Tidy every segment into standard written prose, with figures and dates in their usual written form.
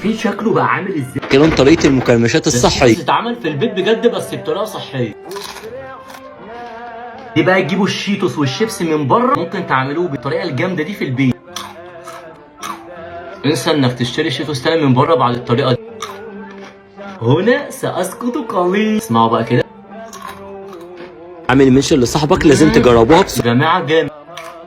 في شكله بقى عامل ازاي؟ كمان طريقة المكرمشات الصحية بتتعمل في البيت بجد بس بطريقة صحية. دي بقى تجيبوا الشيتوس والشيبس من بره، ممكن تعملوه بالطريقة الجامدة دي في البيت. انسى انك تشتري شيتوس تاني من بره بعد الطريقة دي. هنا سأسكت قليلا. اسمعوا بقى كده. عامل منشن لصاحبك، لازم تجربوها بسرعة. يا جماعة جامد.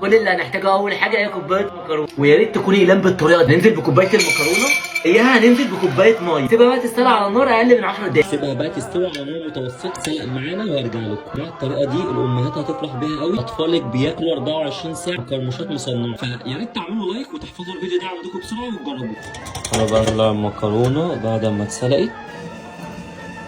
كل اللي هنحتاجه اول حاجه هي كوبايه مكرونه، ويا ريت تكوني اقلام بالطريقه دي. ننزل بكوبايه المكرونه، اياها هننزل بكوبايه ميه، سيبها بقى تستوي على نار اقل من 10 دقايق. سيبها بقى تستوي على نار متوسط، سلق معانا وهرجع لكم. مع الطريقه دي الامهات هتفرح بيها قوي. اطفالك بياكلوا 24 ساعه مكرمشات مصنعه، فيا ريت تعملوا لايك وتحفظوا الفيديو ده عندكم بسرعه وتجربوه. انا بقى المكرونه بعد ما اتسلقت.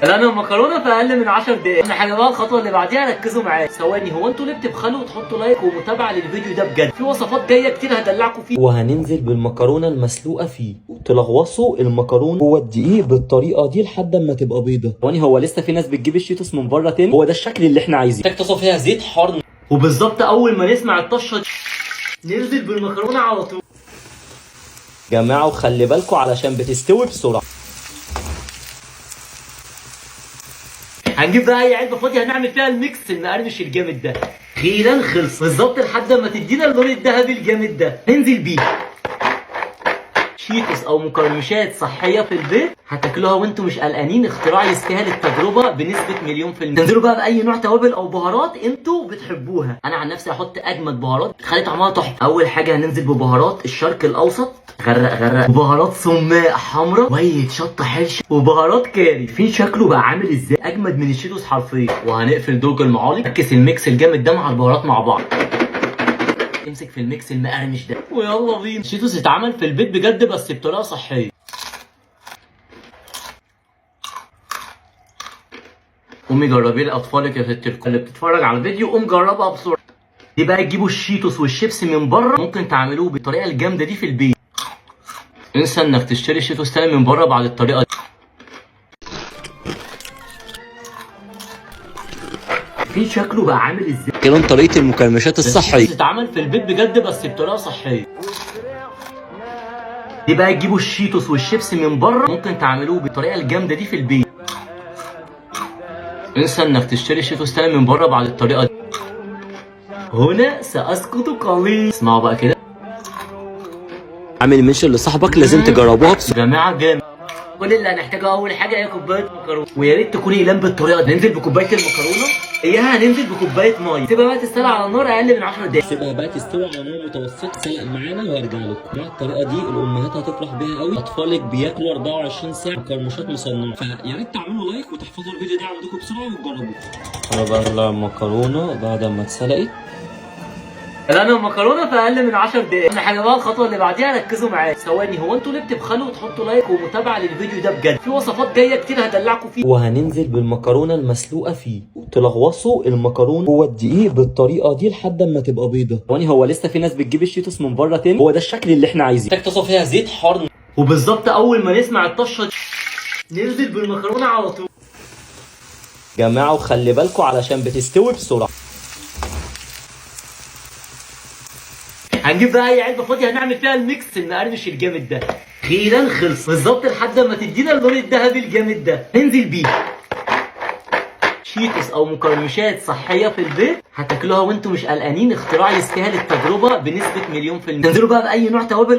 انا المكرونه في اقل من 10 دقايق. اهم حاجه بقى الخطوه اللي بعديها ركزوا معايا. ثواني، هو انتوا ليه بتبخلوا وتحطوا لايك ومتابعه للفيديو ده؟ بجد في وصفات جايه كتير هدلعكم فيه. وهننزل بالمكرونه المسلوقه فيه، تلغوصوا المكرونه جوه الدقيق بالطريقه دي لحد ما تبقى بيضه. ثواني، هو لسه في ناس بتجيب الشيتوس من بره تاني. هو ده الشكل اللي احنا عايزينه. محتاج تصفي فيها زيت حار، وبالظبط اول ما نسمع الطشه ننزل بالمكرونه على طول. جماعه وخلي بالكم علشان بتستوي بسرعه. هنجيب بقى اي علبه فاضيه هنعمل فيها الميكس المقرمش الجامد ده. اخيرا خلص بالظبط لحد ما تدينا اللون الذهبي الجامد ده. ننزل بيه شيتوس او مكرمشات صحيه في البيت، هتاكلوها وانتم مش قلقانين. اختراع يستاهل التجربه بنسبه مليون في المية. تنزلوا بقى باي نوع توابل او بهارات انتوا بتحبوها. انا عن نفسي هحط اجمد بهارات تخلي طعمها تحفه. اول حاجه هننزل ببهارات الشرق الاوسط، غرق غرق، وبهارات سماق حمراء، وية شطه حرشه، وبهارات كاري. في شكله بقى عامل ازاي؟ اجمد من الشيتوس حرفيا. وهنقفل درج المعالق، نركز الميكس الجامد ده مع البهارات مع بعض. امسك في الميكس المقرمش ده ويلا بينا. الشيتوس اتعمل في البيت بجد بس بطريقه صحيه. قومي جربيه لاطفالك يا ست الكل. اللي بتتفرج على الفيديو قوم جربها بسرعه. دي بقى تجيبوا الشيتوس والشيبس من بره، ممكن تعملوه بالطريقه الجامده دي في البيت. انسى انك تشتري شيتوس تاني من بره بعد الطريقه دي. في شكله بقى عامل ازاي؟ كمان طريقة المكرمشات الصحية بتتعمل في البيت بجد بس بطريقه صحيه. دي بقى تجيبوا الشيتوس والشيبس من بره، ممكن تعملوه بالطريقه الجامده دي في البيت. انسى انك تشتري شيتوس تاني من بره بعد الطريقه دي. هنا سأسكت قليلا. اسمعوا بقى كده. عامل منشن لصاحبك، لازم تجربوها بسرعة. يا جماعه جامد. كل اللي هنحتاجه اول حاجه هي كوبايه مكرونه، ويا ريت تكوني اقلام بالطريقه دي. ننزل بكوبايه المكرونه، اياها هننزل بكوبايه ميه، سيبها بقى تستوي على نار اقل من 10 دقايق. سيبها بقى تستوي على نار متوسط، سلق معانا وهرجع لكم. مع الطريقه دي الامهات هتفرح بيها قوي. اطفالك بياكلوا 24 ساعه مكرمشات مصنعه، فيا ريت تعملوا لايك وتحفظوا الفيديو ده عندكم بسرعه وتجربوه. انا بقى المكرونه بعد ما اتسلقت. انا المكرونه في اقل من 10 دقايق. اهم حاجه بقى الخطوه اللي بعديها ركزوا معايا. ثواني، هو انتوا ليه بتبخلوا وتحطوا لايك ومتابعه للفيديو ده؟ بجد في وصفات جايه كتير هدلعكم فيه. وهننزل بالمكرونه المسلوقه فيه، تلغوصوا المكرونه جوه الدقيق بالطريقه دي لحد ما تبقى بيضه. ثواني، هو لسه في ناس بتجيب الشيتوس من بره تاني. هو ده الشكل اللي احنا عايزينه. محتاج تصفي فيها زيت حار، وبالظبط اول ما نسمع الطشه ننزل بالمكرونه على طول. جماعه وخلي بالكم علشان بتستوي بسرعه. هنجيب بقى اي علبه فاضيه هنعمل فيها الميكس المقرمش الجامد ده. اخيرا خلص بالظبط لحد ما تدينا اللون الذهبي الجامد ده. ننزل بيه شيتوس او مكرمشات صحيه في البيت، هتاكلوها وانتم مش قلقانين. اختراع يستاهل التجربه بنسبه مليون في المية. تنزلوا بقى باي نوع توابل